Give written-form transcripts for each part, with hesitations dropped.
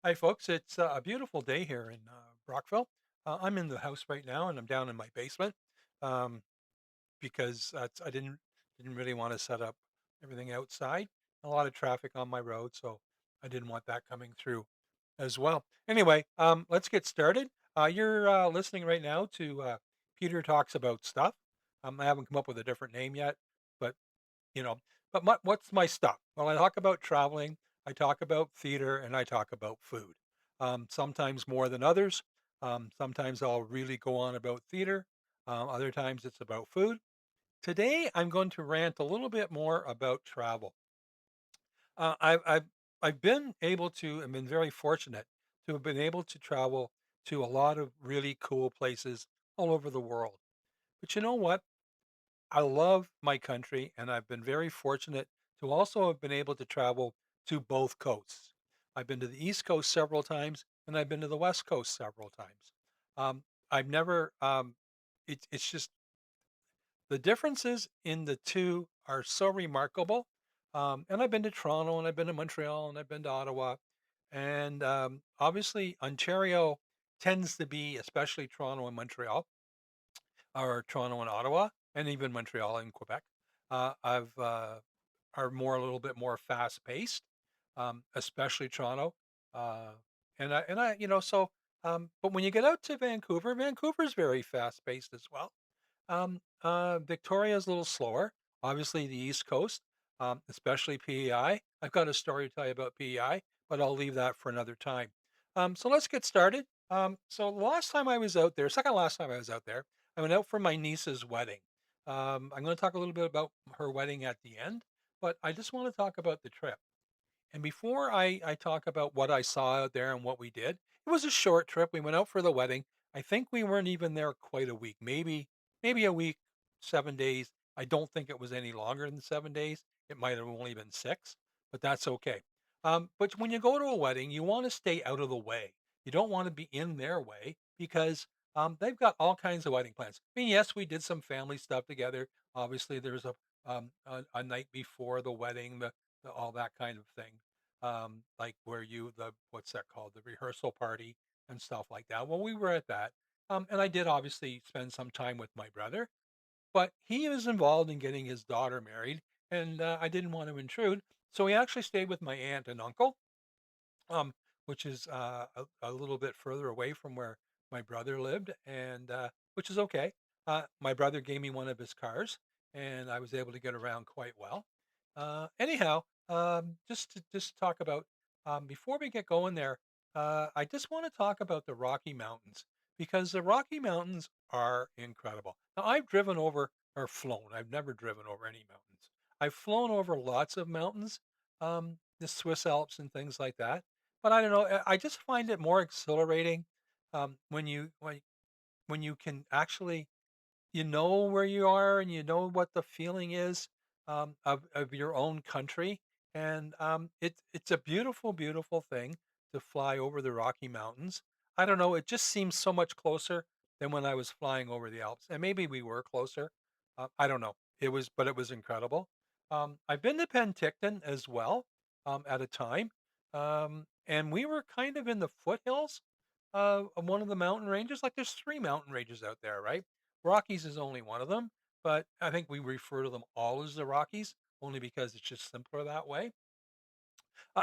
Hi, folks. It's a beautiful day here in Brockville. I'm in the house right now, and I'm down in my basement um, because I didn't really want to set up everything outside. A lot of traffic on my road, so I didn't want that coming through as well. Anyway, let's get started. You're listening right now to Peter talks about stuff. I haven't come up with a different name yet, but you know, but what's my stuff? Well, I talk about traveling, I talk about theater, and I talk about food. Sometimes more than others. Sometimes I'll really go on about theater. Other times it's about food. Today I'm going to rant a little bit more about travel. I've been able to and been very fortunate to have been able to travel to a lot of really cool places all over the world. But you know what? I love my country, and I've been very fortunate to also have been able to travel to both coasts. I've been to the East Coast several times, and I've been to the West Coast several times. I've never, it's just the differences in the two are so remarkable. And I've been to Toronto, and I've been to Montreal, and I've been to Ottawa. And obviously, Ontario tends to be, especially Toronto and Montreal, or Toronto and Ottawa, and even Montreal and Quebec, I've are more a little bit more fast paced, especially Toronto. Uh, but when you get out to Vancouver, Vancouver's very fast paced as well. Victoria's a little slower. Obviously, the East Coast, especially PEI. I've got a story to tell you about PEI, but I'll leave that for another time. So let's get started. So the last time I was out there, second last time I was out there, I went out for my niece's wedding. I'm going to talk a little bit about her wedding at the end, but I just want to talk about the trip. And before I talk about what I saw out there and what we did, it was a short trip. We went out for the wedding. I think we weren't even there quite a week, maybe a week, 7 days. I don't think it was any longer than 7 days. It might have only been six, but that's okay. But when you go to a wedding, you want to stay out of the way. You don't want to be in their way because they've got all kinds of wedding plans. I mean, yes, we did some family stuff together. Obviously, there's a night before the wedding, all that kind of thing. Like where what's that called? The rehearsal party and stuff like that. Well, we were at that. And I did obviously spend some time with my brother, but he was involved in getting his daughter married, and I didn't want to intrude. So he actually stayed with my aunt and uncle, um, which is a little bit further away from where my brother lived, and which is okay. My brother gave me one of his cars, and I was able to get around quite well. Anyhow, just talk about before we get going there. I just want to talk about the Rocky Mountains because the Rocky Mountains are incredible. Now, I've driven over or flown. I've never driven over any mountains. I've flown over lots of mountains, the Swiss Alps and things like that. But I don't know. I just find it more exhilarating when you can actually where you are and you know what the feeling is of your own country. And it's a beautiful, beautiful thing to fly over the Rocky Mountains. I don't know. It just seems so much closer than when I was flying over the Alps. And maybe we were closer. I don't know. But it was incredible. I've been to Penticton as well at a time. And we were kind of in the foothills of one of the mountain ranges. Like there's three mountain ranges out there, right? Rockies is only one of them, but I think we refer to them all as the Rockies only because it's just simpler that way.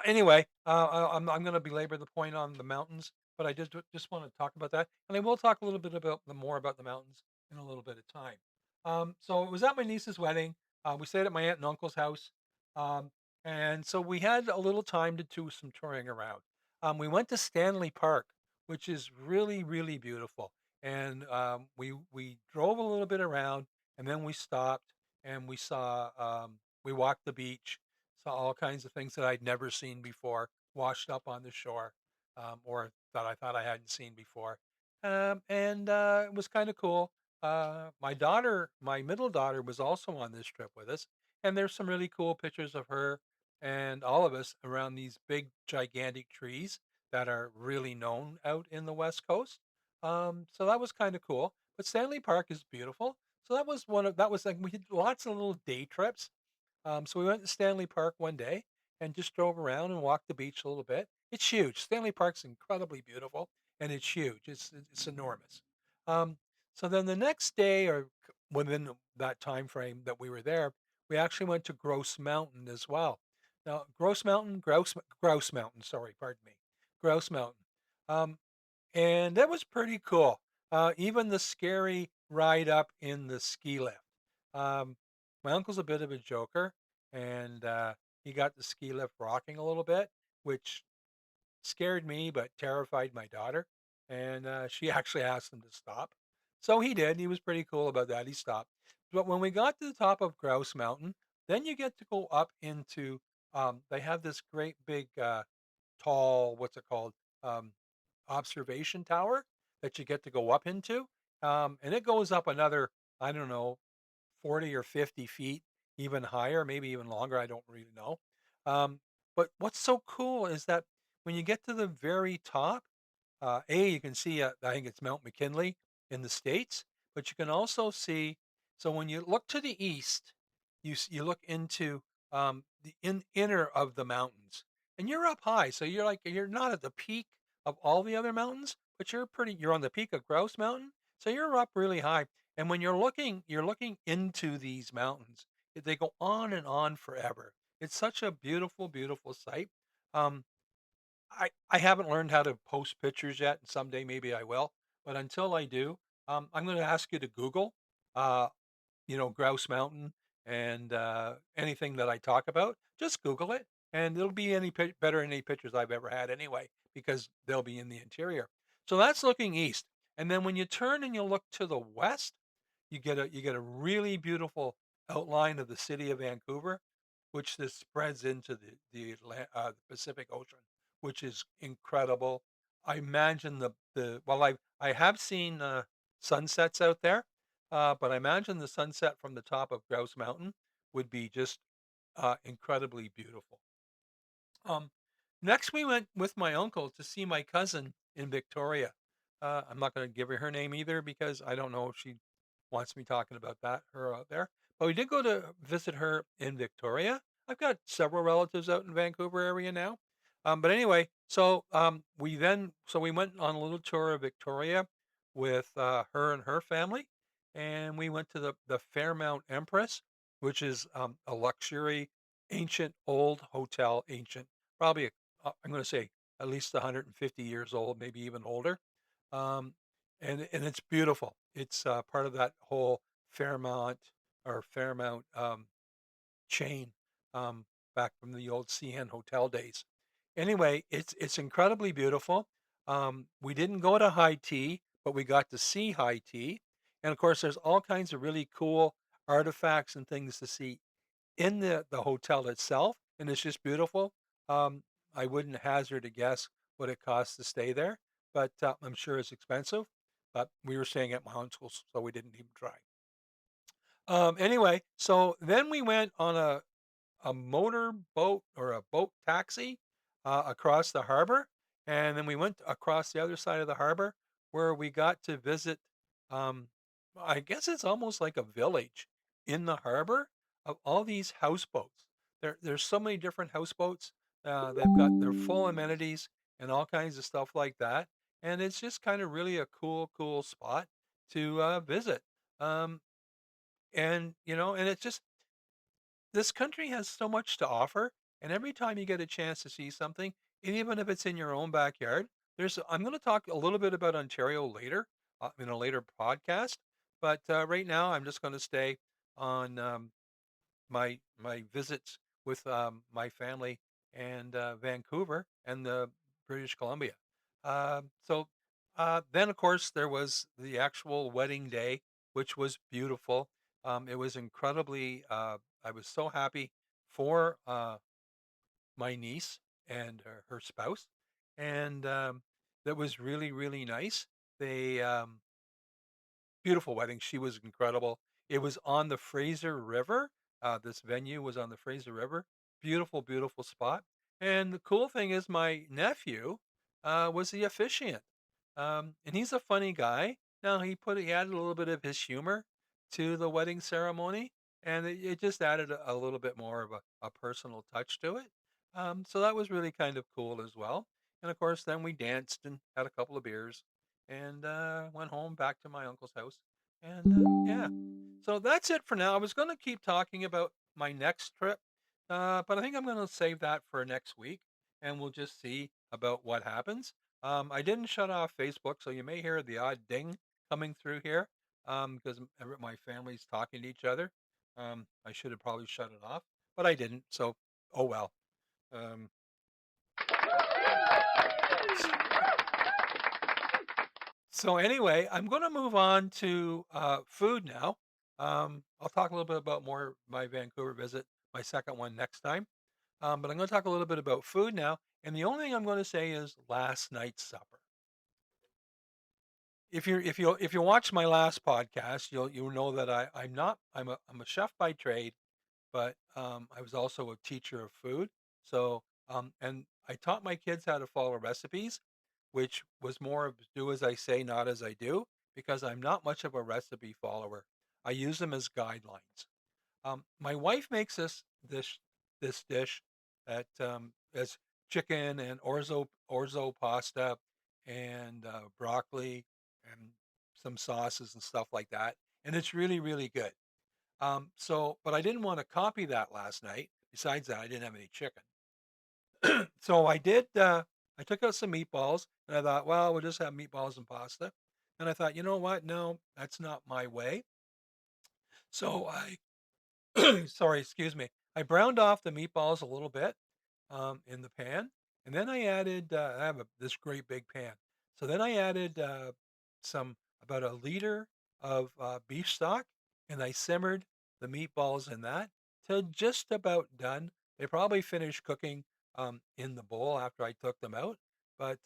Anyway, I'm going to belabor the point on the mountains, but I just want to talk about that, and I will talk a little bit about the more about the mountains in a little bit of time. So it was at my niece's wedding. We stayed at my aunt and uncle's house, um, and so we had a little time to do some touring around. We went to Stanley Park, which is really really beautiful, and we drove a little bit around, and then we stopped and we walked the beach, saw all kinds of things that I'd never seen before washed up on the shore, or that I thought I hadn't seen before. And It was kind of cool. My middle daughter, was also on this trip with us. And there's some really cool pictures of her and all of us around these big, gigantic trees that are really known out in the West Coast. So that was kind of cool. But Stanley Park is beautiful. So that was like we did lots of little day trips. So we went to Stanley Park one day and just drove around and walked the beach a little bit. It's huge. Stanley Park's incredibly beautiful, and it's huge. It's enormous. Um, so then the next day, or within that time frame that we were there, we actually went to Grouse Mountain as well. Now, Grouse Mountain. Sorry, pardon me, Grouse Mountain. Um, and that was pretty cool. Even the scary ride up in the ski lift. Um, my uncle's a bit of a joker, and he got the ski lift rocking a little bit, which scared me but terrified my daughter, and she actually asked him to stop. So he did. He was pretty cool about that. He stopped. But when we got to the top of Grouse Mountain, then you get to go up into. They have this great big, tall. What's it called? Um, Observation tower that you get to go up into, and it goes up another, I don't know, 40 or 50 feet, even higher, maybe even longer. I don't really know. Um, but what's so cool is that when you get to the very top, you can see, I think it's Mount McKinley in the States, but you can also see, so when you look to the east, you look into the inner of the mountains, and you're up high. So you're not at the peak of all the other mountains, but you're on the peak of Grouse Mountain. So you're up really high. And when you're looking into these mountains. They go on and on forever. It's such a beautiful, beautiful sight. Um, I haven't learned how to post pictures yet, and someday maybe I will. But until I do, I'm going to ask you to Google, uh, Grouse Mountain and anything that I talk about. Just Google it, and it'll be better than any pictures I've ever had anyway, because they'll be in the interior. So that's looking east, and then when you turn and you look to the west, you get a really beautiful outline of the city of Vancouver, which this spreads into the Pacific Ocean, which is incredible. I imagine the well, I have seen sunsets out there, but I imagine the sunset from the top of Grouse Mountain would be just incredibly beautiful. Um, Next, we went with my uncle to see my cousin in Victoria. I'm not going to give her name either because I don't know if she wants me talking about her out there. But we did go to visit her in Victoria. I've got several relatives out in Vancouver area now. But anyway, so we went on a little tour of Victoria with her and her family, and we went to the Fairmount Empress, which is a luxury, ancient, old hotel, ancient, probably I'm going to say at least 150 years old, maybe even older. Um, and it's beautiful. It's part of that whole Fairmont Fairmount chain, um, back from the old CN Hotel days. Anyway, it's incredibly beautiful. We didn't go to high tea, but we got to see high tea, and of course, there's all kinds of really cool artifacts and things to see in the hotel itself, and it's just beautiful. Um, I wouldn't hazard a guess what it costs to stay there, but I'm sure it's expensive. But we were staying at my uncle's, so we didn't even try. Anyway, so then we went on a motor boat or a boat taxi across the harbor. And then we went across the other side of the harbor where we got to visit, um, I guess it's almost like a village in the harbor of all these houseboats. There's so many different houseboats. They've got their full amenities and all kinds of stuff like that. And it's just kind of really a cool, cool spot to visit. Um, and it's just this country has so much to offer, and every time you get a chance to see something, and even if it's in your own backyard, I'm going to talk a little bit about Ontario later in a later podcast, but right now I'm just going to stay on my visits with my family and Vancouver and the British Columbia. Then, of course, there was the actual wedding day, which was beautiful. It was incredibly. I was so happy for my niece and her spouse, and that was really really nice. They Beautiful wedding. She was incredible. It was on the Fraser River. This venue was on the Fraser River. Beautiful, beautiful spot. And the cool thing is, my nephew was the officiant, and he's a funny guy. Now he added a little bit of his humor to the wedding ceremony, and it just added a little bit more of a personal touch to it. So that was really kind of cool as well. And of course, then we danced and had a couple of beers and went home back to my uncle's house. And yeah, so that's it for now. I was going to keep talking about my next trip, but I think I'm going to save that for next week and we'll just see about what happens. I didn't shut off Facebook, so you may hear the odd ding coming through here because my family's talking to each other. I should have probably shut it off, but I didn't. So, oh well. Um, So anyway, I'm going to move on to food now. I'll talk a little bit about more my Vancouver visit, my second one next time. But I'm going to talk a little bit about food now. And the only thing I'm going to say is last night's supper. If you watch my last podcast, you'll know that I'm a chef by trade, but I was also a teacher of food. So and I taught my kids how to follow recipes, which was more of do as I say, not as I do, because I'm not much of a recipe follower. I use them as guidelines. My wife makes this dish that as chicken and orzo pasta and broccoli and some sauces and stuff like that, and it's really good. But I didn't want to copy that last night. Besides that, I didn't have any chicken. So I did. I took out some meatballs, and I thought, well, we'll just have meatballs and pasta. And I thought, you know what? No, that's not my way. So sorry, excuse me. I browned off the meatballs a little bit in the pan, and then I added. I have this great big pan, so then I added some about a liter of beef stock, and I simmered the meatballs in that till just about done. They probably finished cooking in the bowl after I took them out, but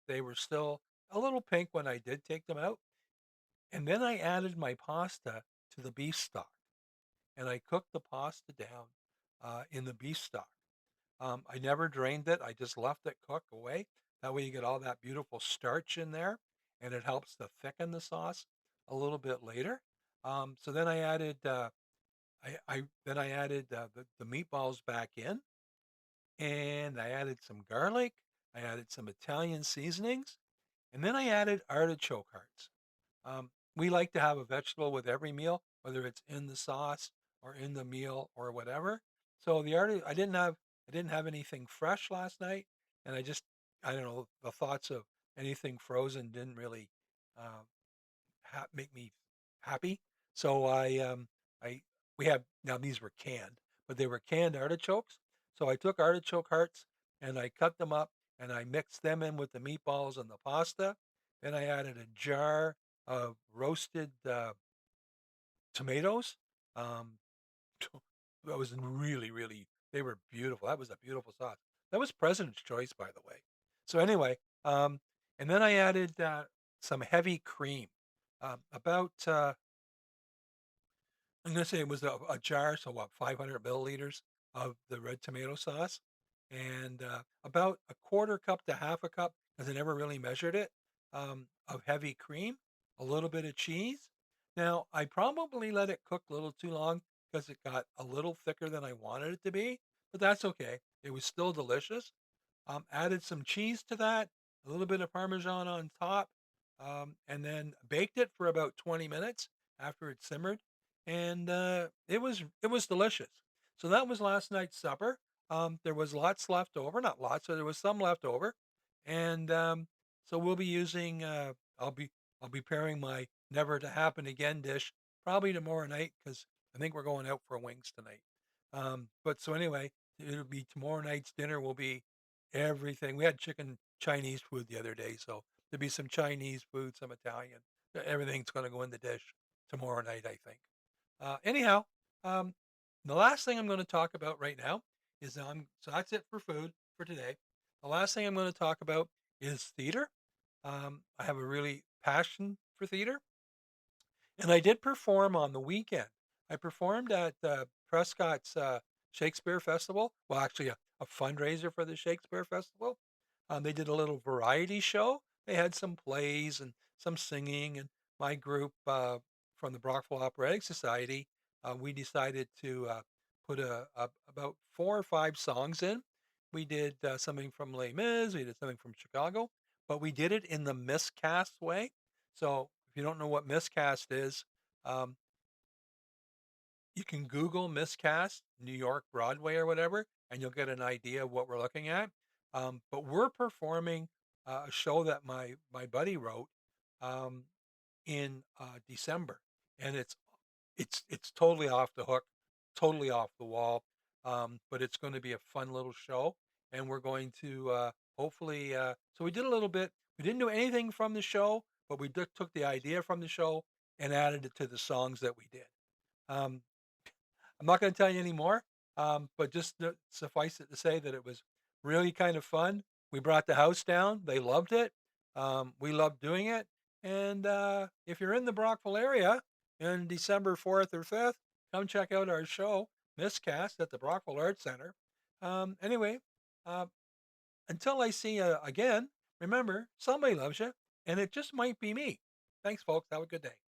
they were still a little pink when I did take them out. And then I added my pasta to the beef stock and I cooked the pasta down in the beef stock. I never drained it. I just left it cook away. That way you get all that beautiful starch in there, and it helps to thicken the sauce a little bit later. So then I added I added the meatballs back in, and I added some garlic. I added some Italian seasonings, and then I added artichoke hearts. We like to have a vegetable with every meal, whether it's in the sauce or in the meal or whatever. So I didn't have anything fresh last night, and I don't know the thoughts of anything frozen didn't really uh, make me happy. So I we have now these were canned, but they were canned artichokes. So I took artichoke hearts and I cut them up and I mixed them in with the meatballs and the pasta. Then I added a jar of roasted tomatoes. Um, that was really they were beautiful. That was a beautiful sauce. That was President's Choice, by the way. So anyway, and then I added some heavy cream, about I'm gonna say it was a jar, so what, 500 milliliters of the red tomato sauce, and about a quarter cup to half a cup, because I never really measured it, of heavy cream, a little bit of cheese. Now, I probably let it cook a little too long because it got a little thicker than I wanted it to be, but that's okay. It was still delicious. Added some cheese to that, a little bit of Parmesan on top, and then baked it for about 20 minutes after it simmered, and it was delicious. So that was last night's supper. There was lots left over, not lots, so there was some left over, and so we'll be using. I'll be pairing my never to happen again dish probably tomorrow night because I think we're going out for wings tonight. But so anyway, it'll be tomorrow night's dinner will be everything. We had chicken Chinese food the other day, so there'll be some Chinese food, some Italian. Everything's going to go in the dish tomorrow night, I think. Anyhow, um, the last thing I'm going to talk about right now is so that's it for food for today. The last thing I'm going to talk about is theater. I have a really passion for theater, and I did perform on the weekend. I performed at Prescott's Shakespeare Festival. Well, actually, a fundraiser for the Shakespeare Festival. They did a little variety show. They had some plays and some singing, and my group from the Brockville Operatic Society, we decided to put about 4 or 5 songs in. We did something from Les Mis. We did something from Chicago, but we did it in the miscast way. So if you don't know what miscast is, um, you can Google miscast New York Broadway or whatever, and you'll get an idea of what we're looking at. But we're performing a show that my buddy wrote um, in December, and it's totally off the hook, totally off the wall. But it's going to be a fun little show, and we're going to hopefully. So we did a little bit. We didn't do anything from the show, but we took the idea from the show and added it to the songs that we did. Um, I'm not going to tell you any more, but just suffice it to say that it was really kind of fun. We brought the house down. They loved it. We loved doing it. And if you're in the Brockville area in December 4th or 5th, come check out our show, Miscast, at the Brockville Arts Center. Anyway, uh, until I see you again, remember, somebody loves you, and it just might be me. Thanks, folks. Have a good day.